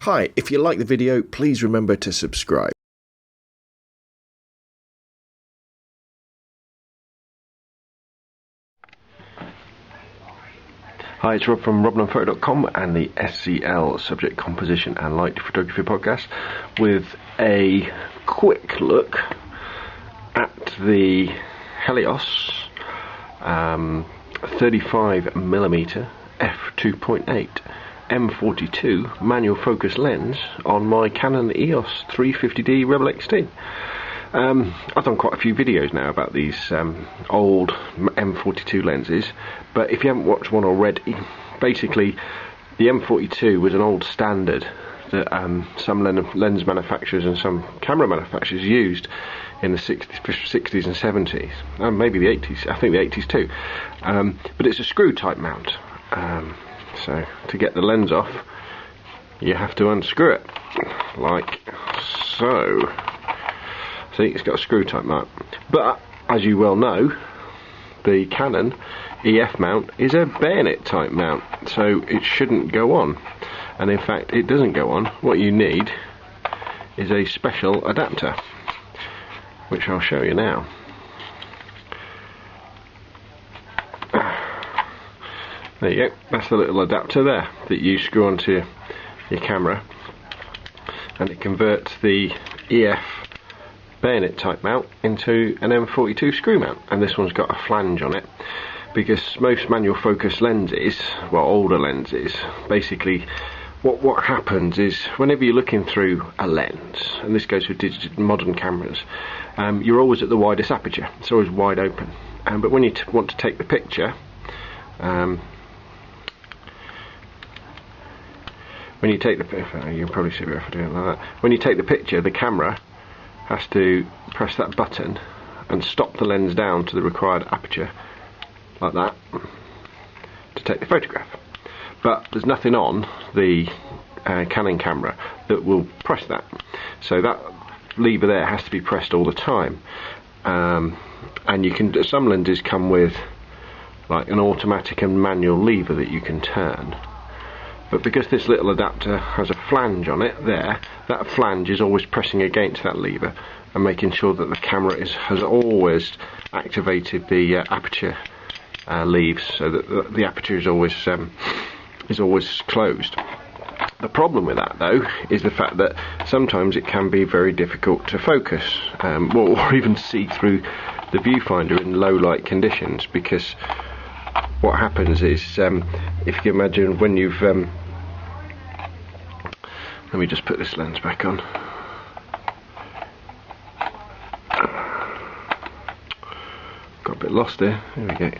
Hi, if you like the video, please remember to subscribe. Hi, it's Rob from robandphoto.com and the SCL Subject Composition and Light Photography podcast with a quick look at the Helios 35mm f2.8 M42 manual focus lens on my Canon EOS 350d Rebel XT. I've done quite a few videos now about these old M42 lenses, but if you haven't watched one already, basically the M42 was an old standard that some lens manufacturers and some camera manufacturers used in the 60s and 70s, and maybe the 80s, I think the 80s too, but it's a screw type mount, so to get the lens off you have to unscrew it, like so. See, it's got a screw type mount, but as you well know, the Canon EF mount is a bayonet type mount, so it shouldn't go on, and in fact it doesn't go on. What you need is a special adapter, which I'll show you now. There you go, that's the little adapter there that you screw onto your camera, and it converts the EF bayonet type mount into an M42 screw mount, and this one's got a flange on it because most manual focus lenses, well, older lenses, basically what happens is whenever you're looking through a lens, and this goes with modern cameras, you're always at the widest aperture, it's always wide open, but when you want to take the picture, when you take the picture, you can probably see if I do it like that. When you take the picture, the camera has to press that button and stop the lens down to the required aperture, like that, to take the photograph. But there's nothing on the Canon camera that will press that, so that lever there has to be pressed all the time. And you can, some lenses come with like an automatic and manual lever that you can turn. But because this little adapter has a flange on it there, that flange is always pressing against that lever and making sure that the camera has always activated the aperture leaves, so that the aperture is always closed. The problem with that though is the fact that sometimes it can be very difficult to focus, or even see through the viewfinder in low light conditions, because what happens is, if you can imagine when you've let me just put this lens back on. Got a bit lost there. There we go.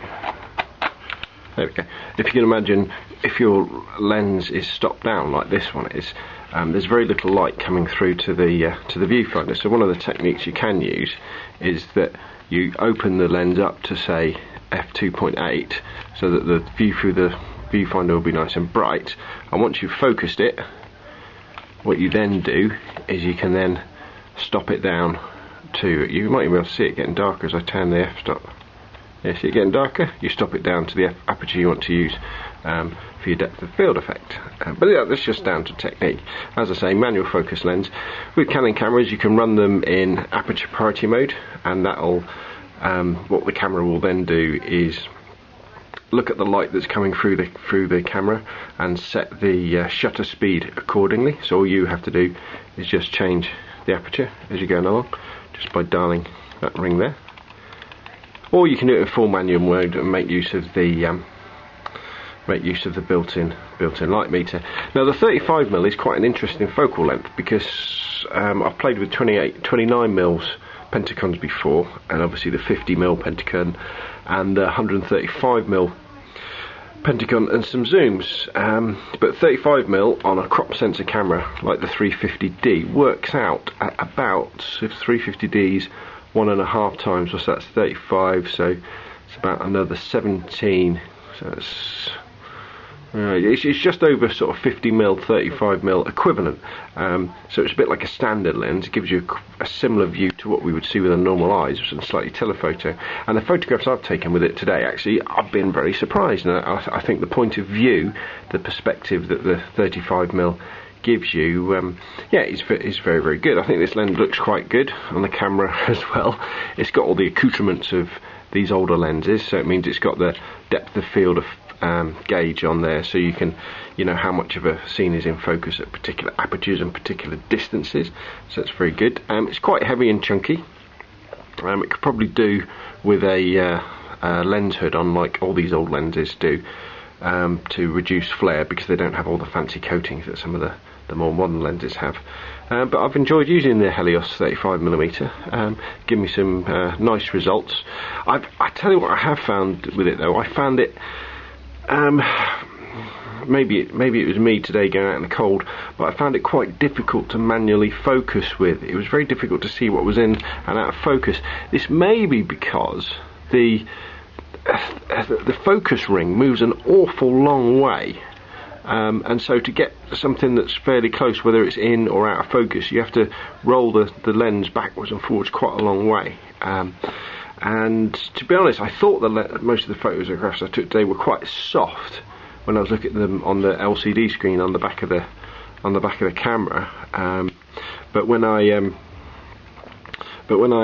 There we go. If you can imagine, if your lens is stopped down like this one is, there's very little light coming through to the viewfinder. So one of the techniques you can use is that you open the lens up to say f2.8, so that the view through the viewfinder will be nice and bright, and once you've focused it, what you then do is you can then stop it down to, you might even be able to see it getting darker as I turn the f-stop. Yeah, see it getting darker? You stop it down to the aperture you want to use for your depth of field effect. But yeah, that's just down to technique. As I say, manual focus lens. With Canon cameras you can run them in aperture priority mode, and that'll, what the camera will then do is look at the light that's coming through the camera and set the shutter speed accordingly. So all you have to do is just change the aperture as you're going along, just by dialing that ring there. Or you can do it in full manual mode and make use of the built-in light meter. Now the 35mm is quite an interesting focal length, because I've played with 29mm Pentacons before, and obviously the 50mm Pentacon and the 135mm Pentagon and some zooms, but 35mm on a crop sensor camera like the 350d works out at about, if 350d's 1.5 times, so that's 35, so it's about another 17, so it's just over sort of 50mm, 35mm equivalent, so it's a bit like a standard lens. It gives you a similar view to what we would see with our normal eyes, and slightly telephoto. And the photographs I've taken with it today, actually, I've been very surprised, and I think the point of view, the perspective that the 35mm gives you, yeah, is very, very good. I think this lens looks quite good on the camera as well. It's got all the accoutrements of these older lenses, so it means it's got the depth of field of gauge on there, so you can, you know, how much of a scene is in focus at particular apertures and particular distances. So it's very good. It's quite heavy and chunky. It could probably do with a lens hood on, like all these old lenses do, to reduce flare, because they don't have all the fancy coatings that some of the more modern lenses have. But I've enjoyed using the Helios 35mm. Give me some nice results. I tell you what I have found with it though. I found it, maybe it was me today going out in the cold, but I found it quite difficult to manually focus with. It was very difficult to see what was in and out of focus. This may be because the focus ring moves an awful long way, and so to get something that's fairly close, whether it's in or out of focus, you have to roll the lens backwards and forwards quite a long way. And to be honest, I thought most of the photographs I took today were quite soft when I was looking at them on the LCD screen on the back of the camera. But when I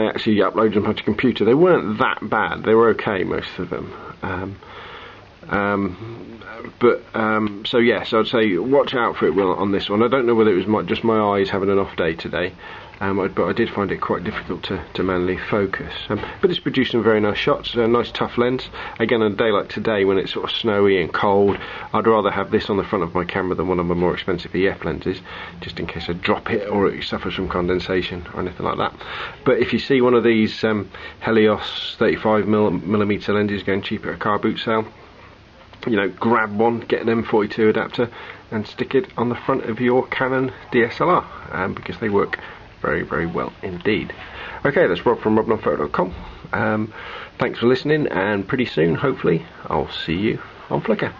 actually uploaded them onto a computer, they weren't that bad. They were okay, most of them. So yeah, so I'd say watch out for it on this one. I don't know whether it was just my eyes having an off day today, but I did find it quite difficult to manually focus. But it's produced some very nice shots. A nice tough lens. Again, on a day like today when it's sort of snowy and cold, I'd rather have this on the front of my camera than one of my more expensive EF lenses, just in case I drop it or it suffers from condensation or anything like that. But if you see one of these Helios 35mm lenses going cheap at a car boot sale, you know, grab one, get an M42 adapter and stick it on the front of your Canon DSLR, because they work very, very well indeed. Okay, that's Rob from robnonphoto.com. Thanks for listening, and pretty soon, hopefully, I'll see you on Flickr.